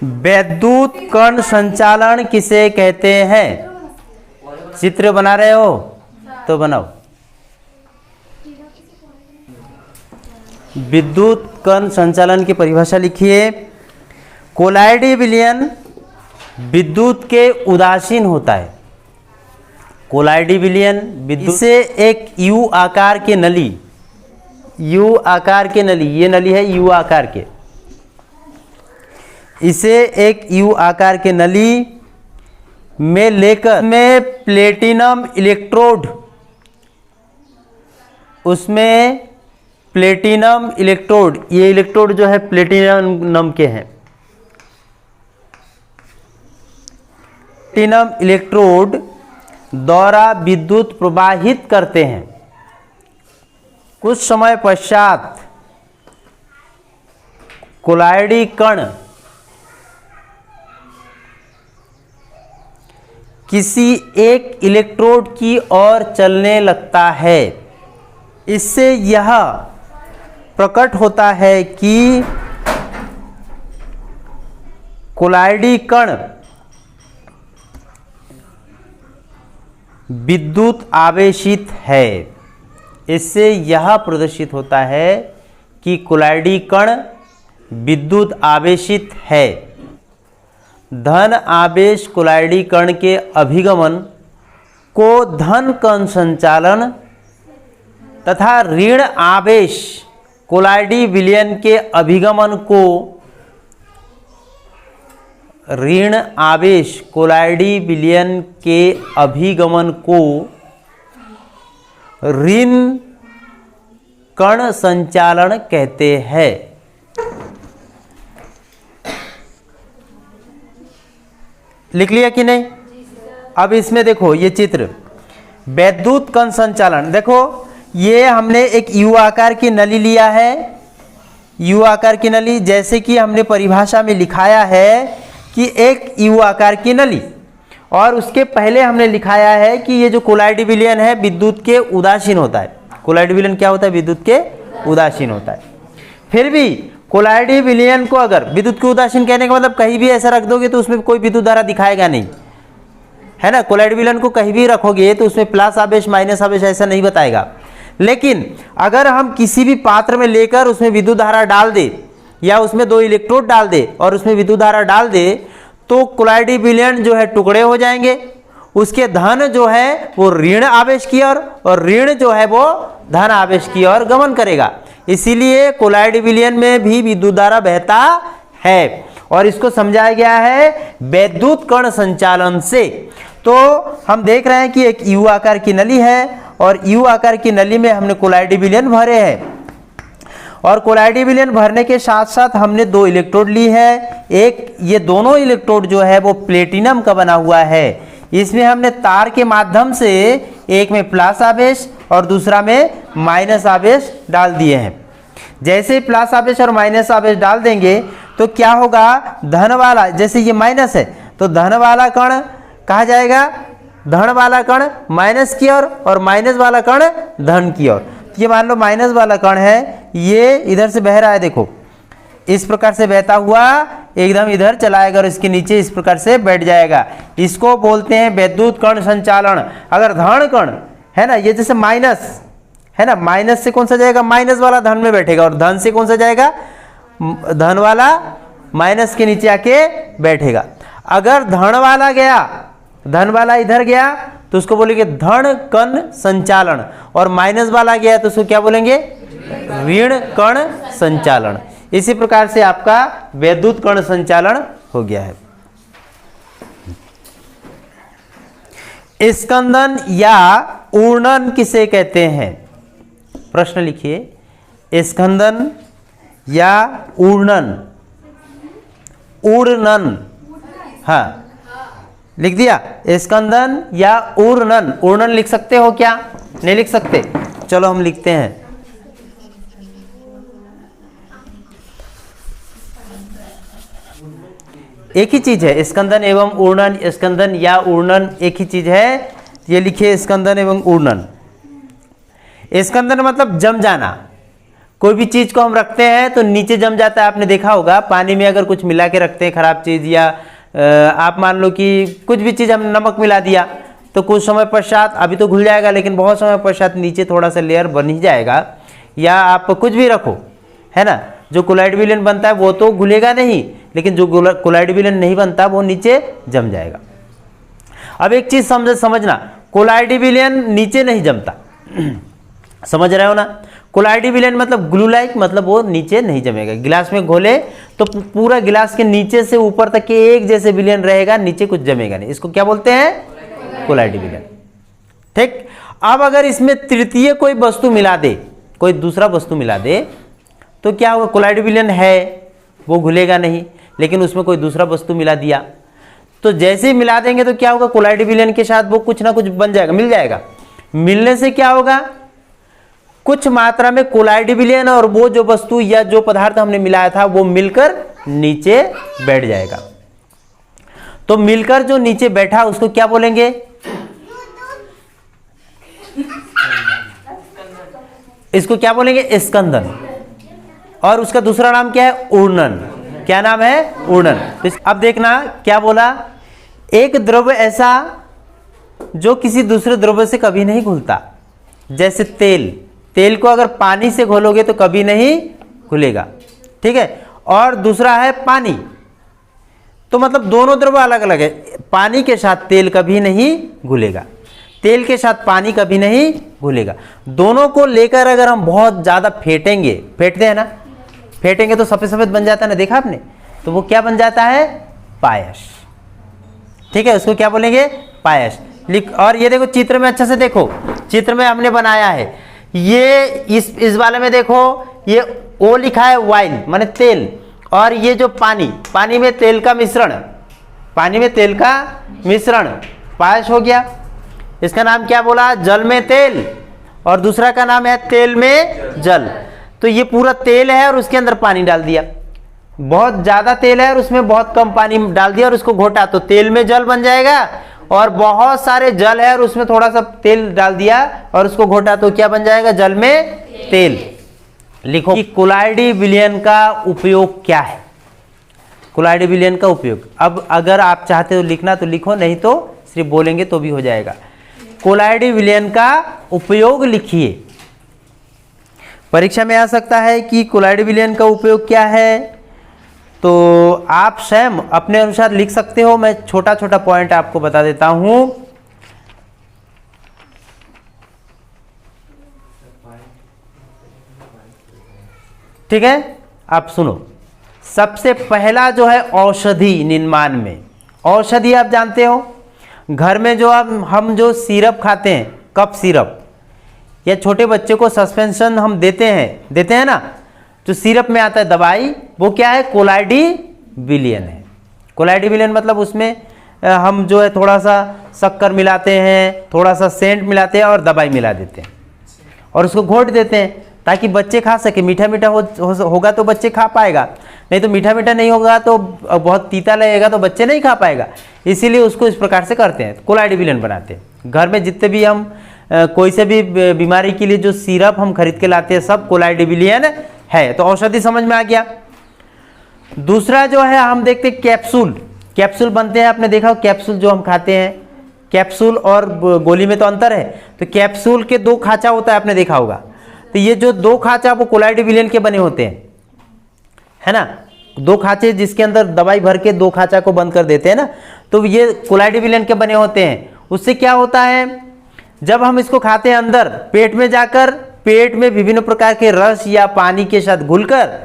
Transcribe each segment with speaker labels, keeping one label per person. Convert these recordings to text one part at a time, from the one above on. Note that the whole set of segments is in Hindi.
Speaker 1: वैद्युत कण संचालन किसे कहते हैं? चित्र बना रहे हो तो बनाओ। विद्युत कण संचालन की परिभाषा लिखिए। कोलाइडी विलयन विद्युत के उदासीन होता है। कोलाइडी विलयन विद्युत से एक यू आकार के नली, यू आकार के नली, ये नली है यू आकार के, इसे एक यू आकार के नली में लेकर में प्लेटिनम इलेक्ट्रोड, उसमें प्लेटिनम इलेक्ट्रोड, ये इलेक्ट्रोड जो है प्लेटिनम के हैं, प्लेटिनम इलेक्ट्रोड द्वारा विद्युत प्रवाहित करते हैं। कुछ समय पश्चात कोलाइडी कण किसी एक इलेक्ट्रोड की ओर चलने लगता है। इससे यह प्रकट होता है कि कोलाइडी कण विद्युत आवेशित है। इससे यह प्रदर्शित होता है कि कोलाइडी कण विद्युत आवेशित है। धन आवेश कोलाइडी कण के अभिगमन को धन कण संचालन तथा ऋण आवेश कोलाइडी विलयन के अभिगमन को ऋण आवेश कोलाइडी विलयन के अभिगमन को ऋण कण संचालन कहते हैं। लिख लिया कि नहीं? अब इसमें देखो ये चित्र वैद्युत कण संचालन, देखो ये हमने एक यू आकार की नली लिया है, यू आकार की नली, जैसे कि हमने परिभाषा में लिखाया है कि एक यू आकार की नली, और उसके पहले हमने लिखाया है कि ये जो कोलाइडी विलयन है विद्युत के उदासीन होता है। कोलाइडी विलयन क्या होता है? विद्युत के उदासीन होता है। फिर भी कोलाइडी विलयन को अगर विद्युत के उदासीन कहने का मतलब कहीं भी ऐसा रख दोगे तो उसमें कोई विद्युत धारा दिखाएगा नहीं, है ना। कोलाइडी विलयन को कहीं भी रखोगे तो उसमें प्लस आवेश माइनस आवेश ऐसा नहीं बताएगा। लेकिन अगर हम किसी भी पात्र में लेकर उसमें विद्युत धारा डाल दे या उसमें दो इलेक्ट्रोड डाल दे और उसमें विद्युत धारा डाल दे तो कोलाइडी विलयन जो है टुकड़े हो जाएंगे। उसके धन जो है वो ऋण आवेश की ओर और ऋण जो है वो धन आवेश की ओर गमन करेगा। इसीलिए कोलाइडी विलयन में भी विद्युत धारा बहता है और इसको समझाया गया है वैद्युत कण संचालन से। तो हम देख रहे हैं कि एक यू आकार की नली है और यू आकार की नली में हमने कोलाइडी विलयन भरे हैं और कोलाइडी विलयन भरने के साथ साथ हमने दो इलेक्ट्रोड ली है। एक ये दोनों इलेक्ट्रोड जो है वो प्लेटिनम का बना हुआ है। इसमें हमने तार के माध्यम से एक में प्लस आवेश और दूसरा में माइनस आवेश डाल दिए हैं। जैसे ही प्लस आवेश और माइनस आवेश डाल देंगे तो क्या होगा, धन वाला, जैसे ये माइनस है तो धन वाला कण कहा जाएगा, धन वाला कण माइनस की ओर और माइनस वाला कण धन की ओर। ये मान लो माइनस वाला कण है, ये इधर से बह रहा है, देखो इस प्रकार से बहता हुआ एकदम इधर चलाएगा और इसके नीचे इस प्रकार से बैठ जाएगा। इसको बोलते हैं वैद्युत कण संचालन। अगर धन कण है ना, ये जैसे माइनस है ना, माइनस से कौन सा जाएगा, माइनस वाला धन में बैठेगा और धन से कौन सा जाएगा, धन वाला माइनस के नीचे आके बैठेगा। अगर धन वाला गया, धन वाला इधर गया तो उसको बोलेंगे धन कण संचालन और माइनस वाला गया तो उसको क्या बोलेंगे, ऋण कण संचालन। इसी प्रकार से आपका वैद्युत कण संचालन हो गया है। स्कंदन या ऊर्णन किसे कहते हैं? प्रश्न लिखिए, स्कंदन या ऊर्णन, ऊर्णन, हाँ लिख दिया, स्कंदन या ऊर्णन। ऊर्णन लिख सकते हो क्या? नहीं लिख सकते, चलो हम लिखते हैं। एक ही चीज है, स्कंदन एवं ऊर्णन। स्कंदन या ऊर्णन एक ही चीज है, ये लिखिए स्कंदन एवं ऊर्णन। स्कंदन मतलब जम जाना, कोई भी चीज़ को हम रखते हैं तो नीचे जम जाता है, आपने देखा होगा। पानी में अगर कुछ मिला के रखते हैं खराब चीज़, या आप मान लो कि कुछ भी चीज़ हम नमक मिला दिया तो कुछ समय पश्चात, अभी तो घुल जाएगा लेकिन बहुत समय पश्चात नीचे थोड़ा सा लेयर बन ही जाएगा। या आप कुछ भी रखो, है ना, जो कोलाइड विलेन बनता है वो तो घुलेगा नहीं, लेकिन जो कोलाइड विलेन नहीं बनता वो नीचे जम जाएगा। अब एक चीज़ समझना, कोलाइड विलेन नीचे नहीं जमता। समझ रहे हो ना? कोलाइड विलेन मतलब ग्लू लाइक, मतलब वो नीचे नहीं जमेगा। गिलास में घोले तो पूरा गिलास के नीचे से ऊपर तक के एक जैसे विलेन रहेगा, नीचे कुछ जमेगा नहीं। इसको क्या बोलते हैं? कोलाइड विलेन। ठीक। अब अगर इसमें तृतीय कोई वस्तु मिला दे, कोई दूसरा वस्तु मिला दे, तो क्या होगा? कोलाइड विलेन है वो घुलेगा नहीं, लेकिन उसमें कोई दूसरा वस्तु मिला दिया तो जैसे ही मिला देंगे तो क्या होगा? कोलाइड विलेन के साथ वो कुछ ना कुछ बन जाएगा, मिल जाएगा। मिलने से क्या होगा? कुछ मात्रा में कोलाइड विलेन और वो जो वस्तु या जो पदार्थ हमने मिलाया था वो मिलकर नीचे बैठ जाएगा। तो मिलकर जो नीचे बैठा उसको क्या बोलेंगे? इसको क्या बोलेंगे? स्कंदन। और उसका दूसरा नाम क्या है? ऊर्णन। क्या नाम है? ऊर्णन। अब देखना क्या बोला, एक द्रव्य ऐसा जो किसी दूसरे द्रव्य से कभी नहीं घुलता, जैसे तेल। तेल को अगर पानी से घोलोगे तो कभी नहीं घुलेगा, ठीक है। और दूसरा है पानी, तो मतलब दोनों द्रव्य अलग अलग है। पानी के साथ तेल कभी नहीं घुलेगा, तेल के साथ पानी कभी नहीं घुलेगा। दोनों को लेकर अगर हम बहुत ज़्यादा फेंटेंगे, फेंटते हैं ना, फेंटेंगे तो सफ़ेद सफ़ेद बन जाता है ना, देखा आपने? तो वो क्या बन जाता है? पायस। ठीक है, उसको क्या बोलेंगे? पायस। लिख। और ये देखो चित्र में, अच्छा से देखो, चित्र में हमने बनाया है ये, इस वाले में देखो ये ओ लिखा है वाइन माने तेल, और ये जो पानी, पानी में तेल का मिश्रण, पानी में तेल का मिश्रण पायस हो गया। इसका नाम क्या बोला? जल में तेल, और दूसरा का नाम है तेल में जल। तो ये पूरा तेल है और उसके अंदर पानी डाल दिया, बहुत ज़्यादा तेल है और उसमें बहुत कम पानी डाल दिया और उसको घोटा तो तेल में जल बन जाएगा। और बहुत सारे जल है और उसमें थोड़ा सा तेल डाल दिया और उसको घोटा तो क्या बन जाएगा? जल में तेल। लिखो कि कोलाइड विलेन का उपयोग क्या है? कोलाइड विलेन का उपयोग। अब अगर आप चाहते हो लिखना तो लिखो, नहीं तो सिर्फ बोलेंगे तो भी हो जाएगा। कोलाइड विलेन का उपयोग लिखिए। परीक्षा में आ सकता है कि कोलाइड विलेन का उपयोग क्या है, तो आप स्वयं अपने अनुसार लिख सकते हो। मैं छोटा छोटा पॉइंट आपको बता देता हूं। ठीक है, आप सुनो। सबसे पहला जो है औषधि निर्माण में, औषधि आप जानते हो, घर में जो हम जो सिरप खाते हैं, कफ सिरप, या छोटे बच्चे को सस्पेंशन हम देते हैं ना, जो सिरप में आता है दवाई, वो क्या है? कोलाइड विलेन है। कोलाइड विलेन मतलब उसमें हम जो है थोड़ा सा शक्कर मिलाते हैं, थोड़ा सा सेंट मिलाते हैं और दवाई मिला देते हैं और उसको घोट देते हैं ताकि बच्चे खा सके। मीठा मीठा होगा तो बच्चे खा पाएगा, नहीं तो मीठा मीठा नहीं होगा तो बहुत तीता लगेगा तो बच्चे नहीं खा पाएगा। इसीलिए उसको इस प्रकार से करते हैं, कोलाइड विलेन बनाते हैं। घर में जितने भी हम कोई से भी बीमारी के लिए जो सिरप हम खरीद के लाते हैं सब कोलाइड विलेन है। तो औषधि समझ में आ गया। दूसरा जो है हम देखते हैं कैप्सूल। कैप्सूल बनते हैं, आपने देखा कैप्सूल जो हम खाते हैं, कैप्सूल और गोली में तो अंतर है। तो कैप्सूल के दो खांचा होता है, आपने देखा होगा। तो ये जो दो खांचा वो कोलाइड विलेन के बने होते हैं, है ना। दो खांचे जिसके अंदर दवाई भर के दो खांचा को बंद कर देते हैं ना, तो ये कोलाइड विलेन के बने होते हैं। उससे क्या होता है, जब हम इसको खाते हैं अंदर पेट में जाकर, पेट में विभिन्न प्रकार के रस या पानी के साथ घुलकर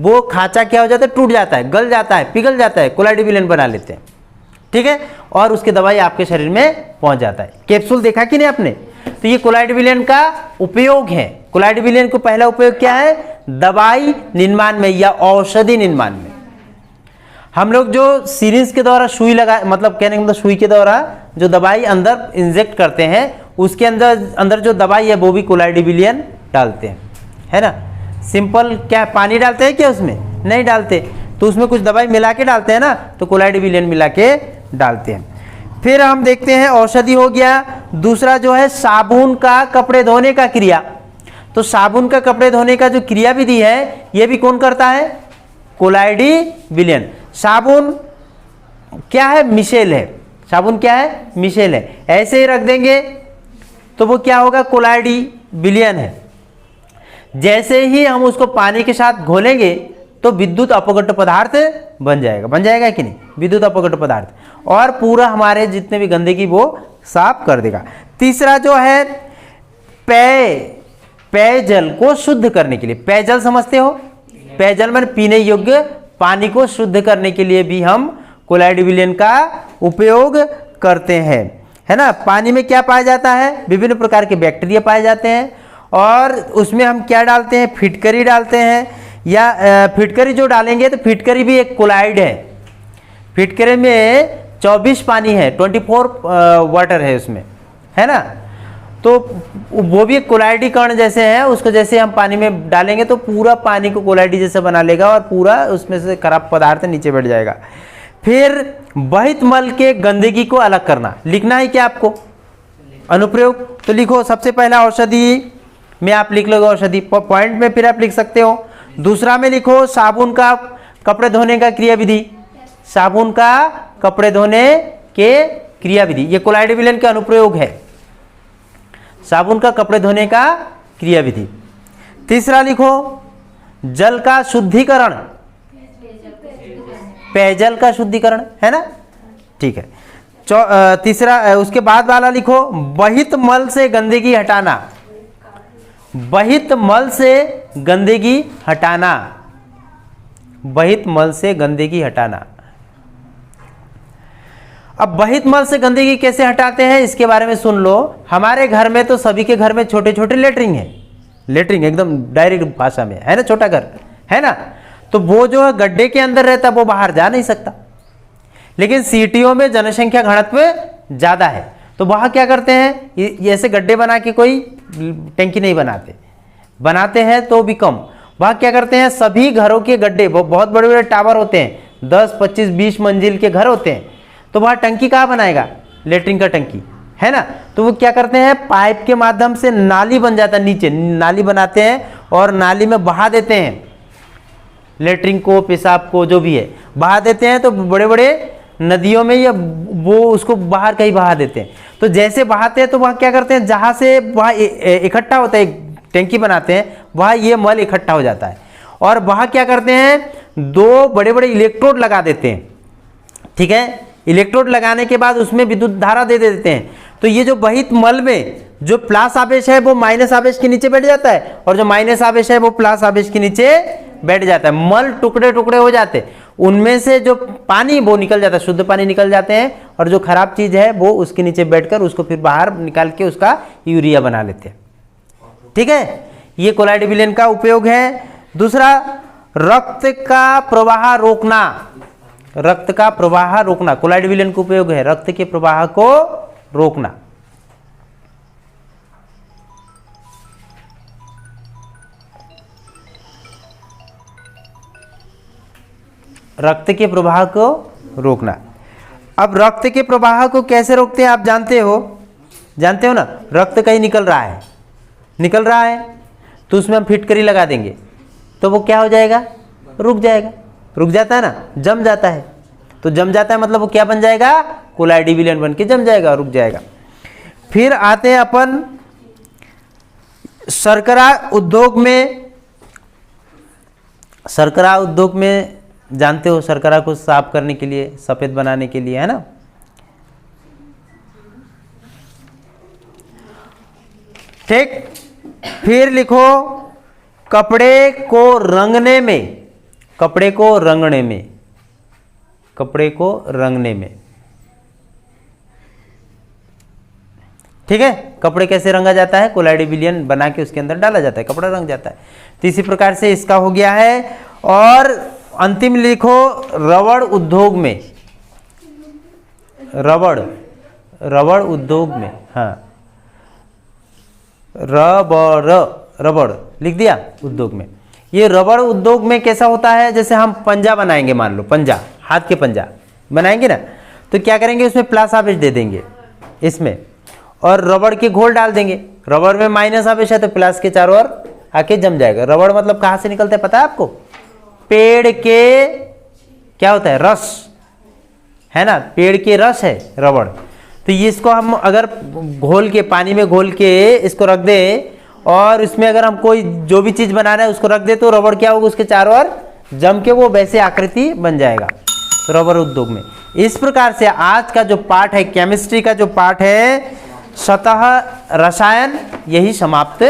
Speaker 1: वो खांचा क्या हो जाता है? टूट जाता है, गल जाता है, पिघल जाता है, कोलाइड विलेन बना लेते हैं। ठीक है, और उसकी दवाई आपके शरीर में पहुंच जाता है। कैप्सूल देखा कि नहीं आपने? तो ये कोलाइड विलेन का उपयोग है। कोलाइड विलेन को पहला उपयोग क्या है? दवाई निर्माण में या औषधि निर्माण में। हम लोग जो सीरिंज के द्वारा सुई लगा, मतलब कहने का मतलब सुई के द्वारा जो दवाई अंदर इंजेक्ट करते हैं, उसके अंदर जो दवाई है वो भी कोलाइड विलेन डालते हैं, है ना। सिंपल क्या पानी डालते हैं क्या? उसमें नहीं डालते, तो उसमें कुछ दवाई मिला के डालते हैं ना, तो कोलाइड विलेन मिला के डालते हैं। फिर हम देखते हैं औषधि हो गया। दूसरा जो है साबुन का कपड़े धोने का क्रिया। तो साबुन का कपड़े धोने का जो क्रिया विधि है ये भी कौन करता है? कोलाइडी विलियन। साबुन क्या है? मिशेल है। साबुन क्या है? मिशेल है। ऐसे ही रख देंगे तो वो क्या होगा? कोलाइडी विलियन है। जैसे ही हम उसको पानी के साथ घोलेंगे तो विद्युत अपघट्य पदार्थ बन जाएगा कि नहीं? विद्युत अपघट्य पदार्थ, और पूरा हमारे जितने भी गंदगी वो साफ कर देगा। तीसरा जो है पेयजल को शुद्ध करने के लिए, पेयजल समझते हो? पेयजल में पीने योग्य पानी को शुद्ध करने के लिए भी हम कोलाइडी विलियन का उपयोग करते हैं, है ना। पानी में क्या पाया जाता है? विभिन्न प्रकार के बैक्टीरिया पाए जाते हैं, और उसमें हम क्या डालते हैं? फिटकरी डालते हैं, या फिटकरी जो डालेंगे तो फिटकरी भी एक कोलाइड है। फिटकरी में 24 पानी है, 24 वाटर है उसमें, है ना। तो वो भी एक कोलाइडी कण जैसे है, उसको जैसे हम पानी में डालेंगे तो पूरा पानी को कोलाइडी जैसे बना लेगा और पूरा उसमें से खराब पदार्थ नीचे बैठ जाएगा। फिर बहित मल के गंदगी को अलग करना, लिखना है क्या आपको? अनुप्रयोग तो लिखो। सबसे पहला औषधि में आप लिख लोगे, औषधि पॉइंट में फिर आप लिख सकते हो। दूसरा में लिखो साबुन का कपड़े धोने का क्रिया विधि, साबुन का कपड़े धोने के क्रिया विधि, ये कोलाइडी विलियन के अनुप्रयोग है, साबुन का कपड़े धोने का क्रिया विधि। तीसरा लिखो जल का शुद्धिकरण, पेयजल का शुद्धिकरण, है ना, ठीक है। तीसरा उसके बाद वाला लिखो बहित मल से गंदगी हटाना, बहित मल से गंदगी हटाना, बहित मल से गंदगी हटाना। अब बहित मल से गंदगी कैसे हटाते हैं इसके बारे में सुन लो। हमारे घर में तो सभी के घर में छोटे छोटे लेटरिन है, लेटरिन एकदम डायरेक्ट भाषा में, है ना, छोटा घर है ना। तो वो जो है गड्ढे के अंदर रहता है वो बाहर जा नहीं सकता, लेकिन सिटियों में जनसंख्या घनत्व ज्यादा है तो वहां क्या करते हैं, ये ऐसे गड्ढे बना के कोई टंकी नहीं बनाते, बनाते हैं तो भी कम। वहां क्या करते हैं, सभी घरों के गड्ढे, बहुत बड़े बड़े टावर होते हैं, 10, 25, 20 मंजिल के घर होते हैं, तो वहां टंकी कहाँ बनाएगा, लेटरिन का टंकी, है ना। तो वो क्या करते हैं, पाइप के माध्यम से नाली बन जाता है, नीचे नाली बनाते हैं और नाली में बहा देते हैं लेटरिन को, पेशाब को, जो भी है बहा देते हैं। तो बड़े बड़े नदियों में या वो उसको बाहर कहीं बहा देते हैं। तो जैसे बहाते हैं तो वहाँ क्या करते हैं, जहाँ से वहाँ इकट्ठा होता है, टैंकी बनाते हैं, वहाँ ये मल इकट्ठा हो जाता है और वहाँ क्या करते हैं, 2 बड़े बड़े इलेक्ट्रोड लगा देते हैं, ठीक है। इलेक्ट्रोड लगाने के बाद उसमें विद्युत धारा दे देते हैं। तो ये जो बहित मल में जो प्लस आवेश है वो माइनस आवेश के नीचे बैठ जाता है और जो माइनस आवेश है वो प्लस आवेश के नीचे बैठ जाता है। मल टुकड़े टुकड़े हो जाते हैं, उनमें से जो पानी वो निकल जाता है, शुद्ध पानी निकल जाते हैं और जो खराब चीज है वो उसके नीचे बैठकर उसको फिर बाहर निकाल के उसका यूरिया बना लेते हैं, ठीक है। ये कोलाइडी विलियन का उपयोग है। दूसरा, रक्त का प्रवाह रोकना, रक्त का प्रवाह रोकना, कोलाइडी विलियन का उपयोग है, रक्त के प्रवाह को रोकना। रक्त के प्रवाह को रोकना। अब रक्त के प्रवाह को कैसे रोकते हैं आप जानते हो ना। रक्त कहीं निकल रहा है तो उसमें हम फिटकरी लगा देंगे तो वो क्या हो जाएगा, रुक जाएगा, रुक जाता है ना, जम जाता है। तो जम जाता है मतलब वो क्या बन जाएगा, कोलाइडी विलियन बन के जम जाएगा, रुक जाएगा। फिर आते हैं अपन शर्करा उद्योग में। शर्करा उद्योग में जानते हो, शर्करा को साफ करने के लिए, सफेद बनाने के लिए, है ना। ठीक, फिर लिखो कपड़े को रंगने में, कपड़े को रंगने में, कपड़े को रंगने में, ठीक है। कपड़े कैसे रंगा जाता है, कोलाइडी विलियन बना के उसके अंदर डाला जाता है, कपड़ा रंग जाता है। तो इसी प्रकार से इसका हो गया है। और अंतिम लिखो रबड़ उद्योग में, रबड़ उद्योग में, हाँ, रबड़ लिख दिया उद्योग में। ये रबड़ उद्योग में कैसा होता है, जैसे हम पंजा बनाएंगे, मान लो पंजा, हाथ के पंजा बनाएंगे ना, तो क्या करेंगे, उसमें प्लस आवेश दे देंगे इसमें और रबड़ के घोल डाल देंगे। रबड़ में माइनस आवेश है तो प्लस के चारों ओर आके जम जाएगा। रबड़ मतलब कहाँ से निकलता है पता है आपको? पेड़ के क्या होता है, रस है ना, पेड़ के रस है रबड़। तो ये इसको हम अगर घोल के, पानी में घोल के इसको रख दे और इसमें अगर हम कोई जो भी चीज बना रहे हैं उसको रख दे तो रबड़ क्या होगा, उसके चारों ओर जम के वो वैसे आकृति बन जाएगा। तो रबड़ उद्योग में इस प्रकार से आज का जो पाठ है, केमिस्ट्री का जो पाठ है, सतह रसायन, यही समाप्त